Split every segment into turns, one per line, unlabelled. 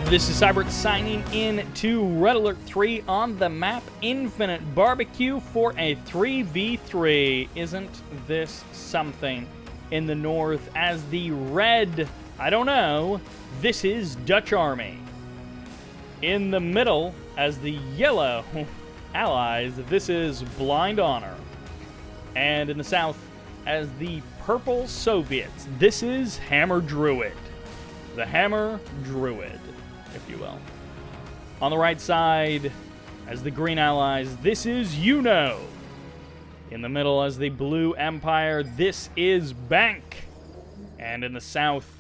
This is Sybert signing in to Red Alert 3 on the map Infinite BBQ for a 3v3. Isn't this something? In the north as the red, I don't know, this is Dutch Army. In the middle as the yellow allies, this is Blind Honor. And in the south as the purple Soviets, this is hammerdruid. The hammerdruid, if you will. On the right side, as the green allies, this is yuno. In the middle, as the blue empire, this is benk. And in the south,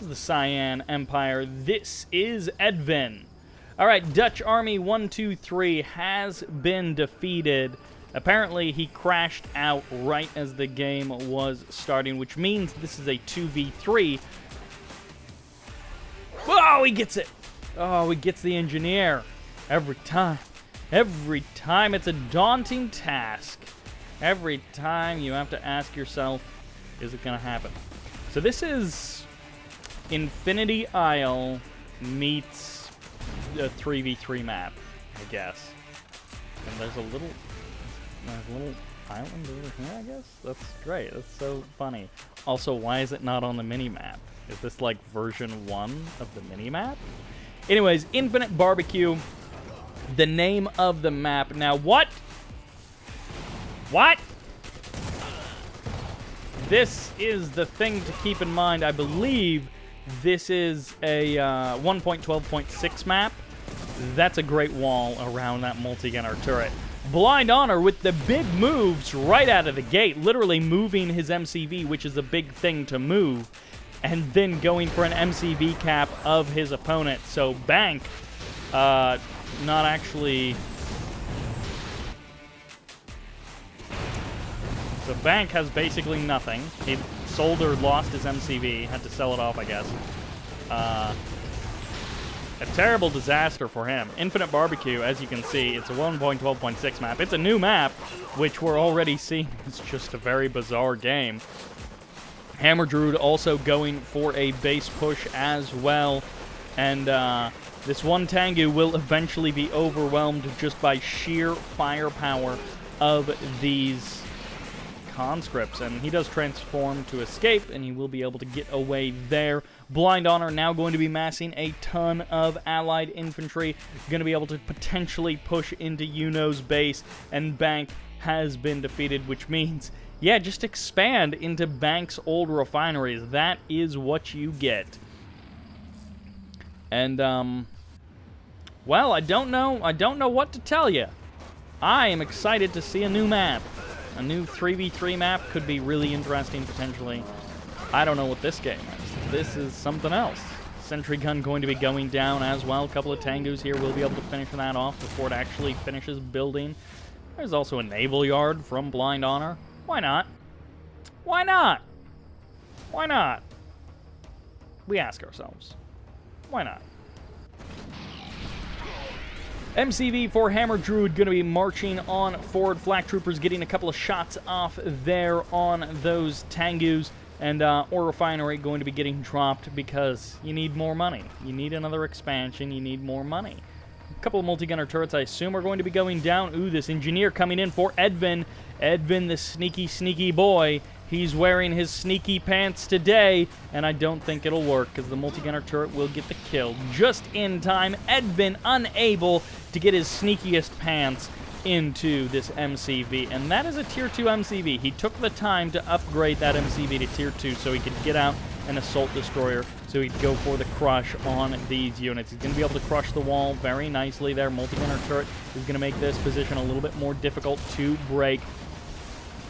as the cyan empire, this is Edvin. All right, Dutch Army 123 has been defeated. Apparently, he crashed out right as the game was starting, which means this is a 2v3. Oh, he gets it. Oh, he gets the engineer. Every time. Every time. It's a daunting task. Every time you have to ask yourself, is it going to happen? So this is Infinity Isle meets a 3v3 map, I guess. And there's a little island over here, I guess? That's great. That's so funny. Also, why is it not on the mini-map? Is this like version 1 of the mini-map? Anyways, Infinite BBQ, the name of the map. Now, what? What? This is the thing to keep in mind. I believe this is a 1.12.6 map. That's a great wall around that multi-gunner turret. Blind Honor with the big moves right out of the gate, literally moving his MCV, which is a big thing to move, and then going for an MCV cap of his opponent. So benk, not actually. So benk has basically nothing. He sold or lost his MCV, had to sell it off, I guess. A terrible disaster for him. Infinite BBQ, as you can see, it's a 1.12.6 map. It's a new map, which we're already seeing is just a very bizarre game. Hammerdruid also going for a base push as well. And this one Tengu will eventually be overwhelmed just by sheer firepower of these conscripts. And he does transform to escape, and he will be able to get away there. Blind Honor now going to be massing a ton of allied infantry. Going to be able to potentially push into yuno's base. And benk has been defeated, which means, yeah, just expand into benk's old refineries. That is what you get. And, well, I don't know what to tell you. I am excited to see a new map. A new 3v3 map could be really interesting, potentially. I don't know what this game is. This is something else. Sentry gun going to be going down as well. A couple of Tengus here will be able to finish that off before it actually finishes building. There's also a naval yard from Blind Honor. Why not? Why not? Why not? We ask ourselves. Why not? MCV for hammerdruid going to be marching on forward. Flak troopers getting a couple of shots off there on those Tengus. And ore refinery going to be getting dropped because you need more money. You need another expansion. You need more money. A couple of multi-gunner turrets, I assume, are going to be going down. Ooh, this engineer coming in for Edvin. Edvin, the sneaky, sneaky boy. He's wearing his sneaky pants today, and I don't think it'll work because the multi-gunner turret will get the kill just in time. Edvin unable to get his sneakiest pants into this MCV, and that is a tier 2 MCV. He took the time to upgrade that MCV to tier 2 so he could get out an assault destroyer, so he'd go for the crush on these units. He's going to be able to crush the wall very nicely there. Multi-gunner turret is going to make this position a little bit more difficult to break.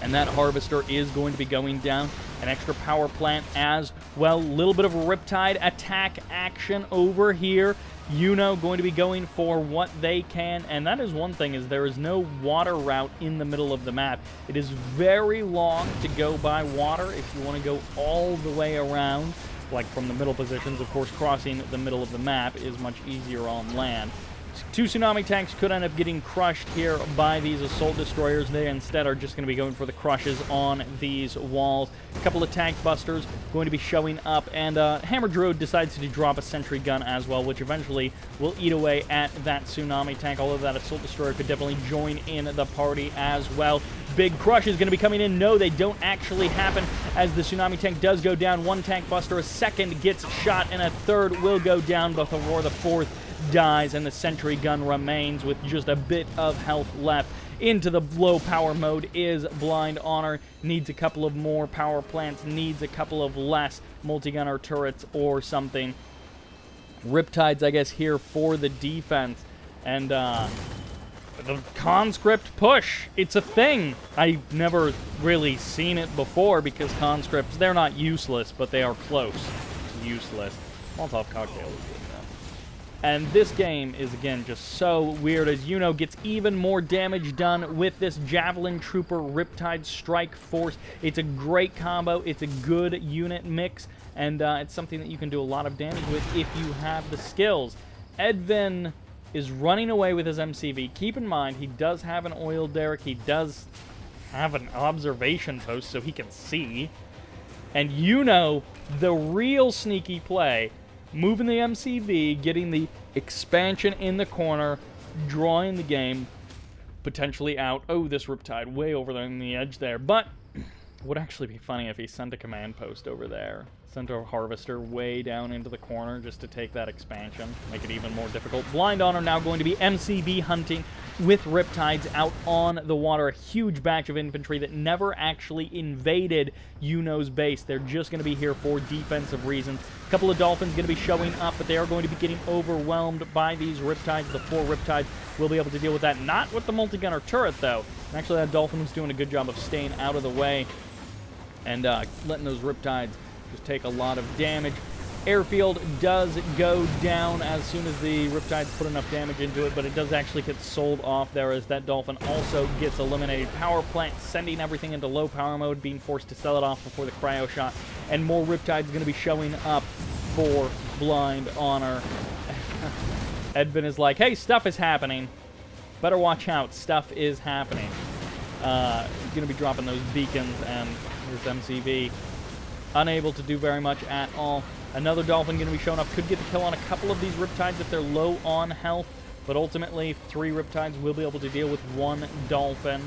And that harvester is going to be going down. An extra power plant as well. A little bit of a Riptide attack action over here. Yuno going to be going for what they can. And that is one thing, is there is no water route in the middle of the map. It is very long to go by water if you want to go all the way around. Like from the middle positions, of course, crossing the middle of the map is much easier on land. 2 tsunami tanks could end up getting crushed here by these assault destroyers. They instead are just going to be going for the crushes on these walls. A couple of tank busters going to be showing up, and Hammer Druid decides to drop a sentry gun as well, which eventually will eat away at that tsunami tank, although that assault destroyer could definitely join in the party as well. Big crush is going to be coming in. No, they don't actually happen, as the tsunami tank does go down. 1 tank buster, a second gets shot, and a third will go down before the 4th dies, and the sentry gun remains with just a bit of health left. Into the low power mode is Blind Honor. Needs a couple of more power plants, needs a couple of less multi-gunner turrets or something. Riptides, I guess, here for the defense. And the conscript push, it's a thing. I've never really seen it before, because conscripts, they're not useless, but they are close to useless. Molotov cocktail is good. And this game is, again, just so weird, as Yuno gets even more damage done with this Javelin Trooper Riptide Strike Force. It's a great combo. It's a good unit mix, and it's something that you can do a lot of damage with if you have the skills. Edvin is running away with his MCV. Keep in mind, he does have an oil derrick. He does have an observation post so he can see. And Yuno, the real sneaky play, moving the MCV, getting the expansion in the corner, drawing the game potentially out. Oh, this Riptide way over there on the edge there. But it would actually be funny if he sent a command post over there. Sent a Harvester way down into the corner just to take that expansion. Make it even more difficult. Blind Honor now going to be MCV hunting with Riptides out on the water. A huge batch of infantry that never actually invaded Yuno's base. They're just going to be here for defensive reasons. A couple of Dolphins going to be showing up, but they are going to be getting overwhelmed by these Riptides. The 4 Riptides will be able to deal with that. Not with the multi-gunner turret, though. And actually, that Dolphin was doing a good job of staying out of the way and letting those Riptides just take a lot of damage. Airfield does go down as soon as the Riptides put enough damage into it, but it does actually get sold off there, as that Dolphin also gets eliminated. Power plant sending everything into low power mode, being forced to sell it off before the cryo shot, and more Riptides going to be showing up for Blind Honor. Edvin is like, hey, stuff is happening. Better watch out. Stuff is happening. He's going to be dropping those beacons, and here's MCV. Unable to do very much at all. Another Dolphin going to be showing up. Could get the kill on a couple of these Riptides if they're low on health, but ultimately 3 Riptides will be able to deal with 1 Dolphin,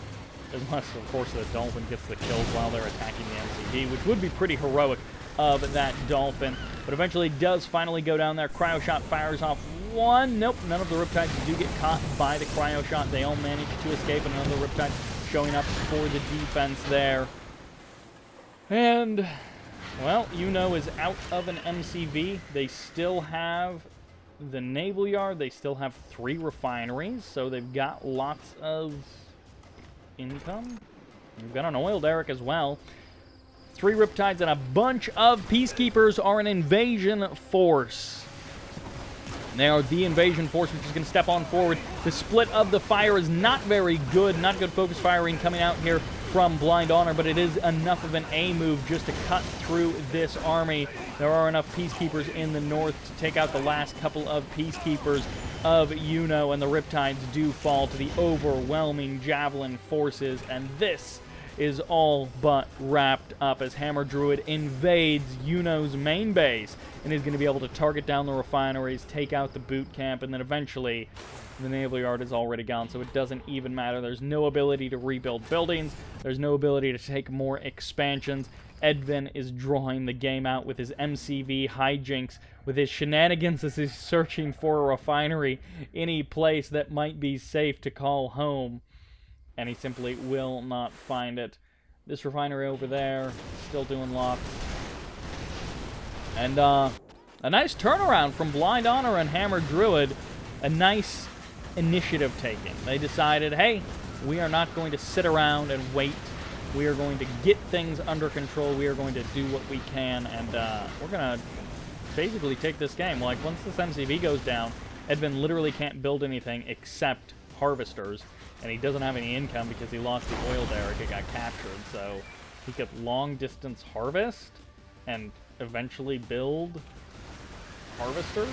unless, of course, the Dolphin gets the kills while they're attacking the MCV, which would be pretty heroic of that Dolphin. But eventually does finally go down there. Cryo shot fires off 1. Nope, none of the Riptides do get caught by the cryo shot. They all manage to escape, and another Riptide showing up for the defense there. And well, Yuno is out of an MCV. They still have the naval yard. They still have 3 refineries, so they've got lots of income. We've got an oil derrick as well. 3 Riptides and a bunch of Peacekeepers are an invasion force. They are the invasion force, which is going to step on forward. The split of the fire is not very good. Not good focus firing coming out here from Blind Honor, but it is enough of an A move just to cut through this army. There are enough Peacekeepers in the north to take out the last couple of Peacekeepers of Yuno, and the Riptides do fall to the overwhelming Javelin forces, and this is all but wrapped up as Hammer Druid invades Yuno's main base and is going to be able to target down the refineries, take out the boot camp, and then eventually the naval yard is already gone, so it doesn't even matter. There's no ability to rebuild buildings. There's no ability to take more expansions. Edvin is drawing the game out with his MCV hijinks, with his shenanigans as he's searching for a refinery, any place that might be safe to call home, and he simply will not find it. This refinery over there, still doing lots. And a nice turnaround from Blind Honor and Hammer Druid. A nice initiative taking. They decided, hey, we are not going to sit around and wait. We are going to get things under control. We are going to do what we can, and we're going to basically take this game. Like, once this MCV goes down, Edvin literally can't build anything except harvesters, and he doesn't have any income because he lost the oil derrick. It got captured, so he could long-distance harvest and eventually build harvesters.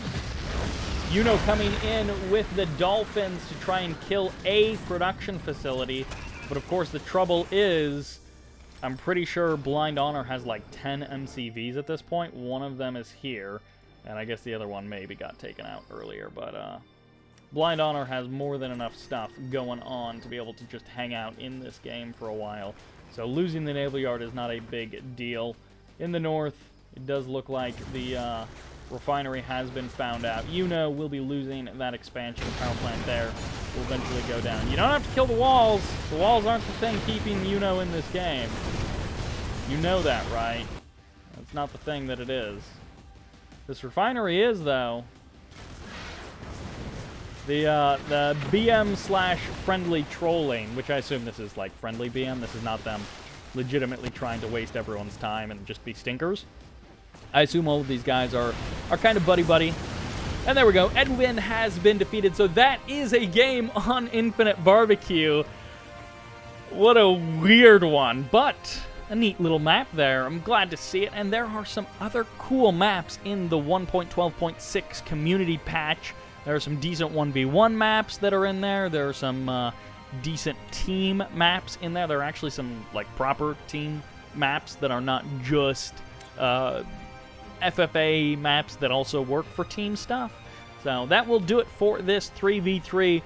Yuno coming in with the Dolphins to try and kill a production facility. But of course, the trouble is, I'm pretty sure Blind Honor has like 10 MCVs at this point. One of them is here, and I guess the other one maybe got taken out earlier. But Blind Honor has more than enough stuff going on to be able to just hang out in this game for a while. So losing the Naval Yard is not a big deal. In the north, it does look like the refinery has been found out. Yuno will be losing that expansion power plant there. Will eventually go down. You don't have to kill the walls. The walls aren't the thing keeping Yuno in this game. You know that, right? That's not the thing that it is. This refinery is, though. The BM/friendly trolling, which I assume this is like friendly BM. This is not them legitimately trying to waste everyone's time and just be stinkers. I assume all of these guys are kind of buddy-buddy. And there we go. Edvin has been defeated. So that is a game on Infinite Barbecue. What a weird one, but a neat little map there. I'm glad to see it. And there are some other cool maps in the 1.12.6 community patch. There are some decent 1v1 maps that are in there. There are some decent team maps in there. There are actually some like proper team maps that are not just FFA maps that also work for team stuff. So that will do it for this 3v3.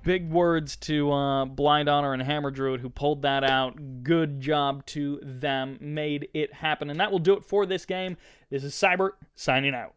Big words to Blind Honor and hammerdruid who pulled that out. Good job to them. Made it happen. And that will do it for this game. This is Sybert signing out.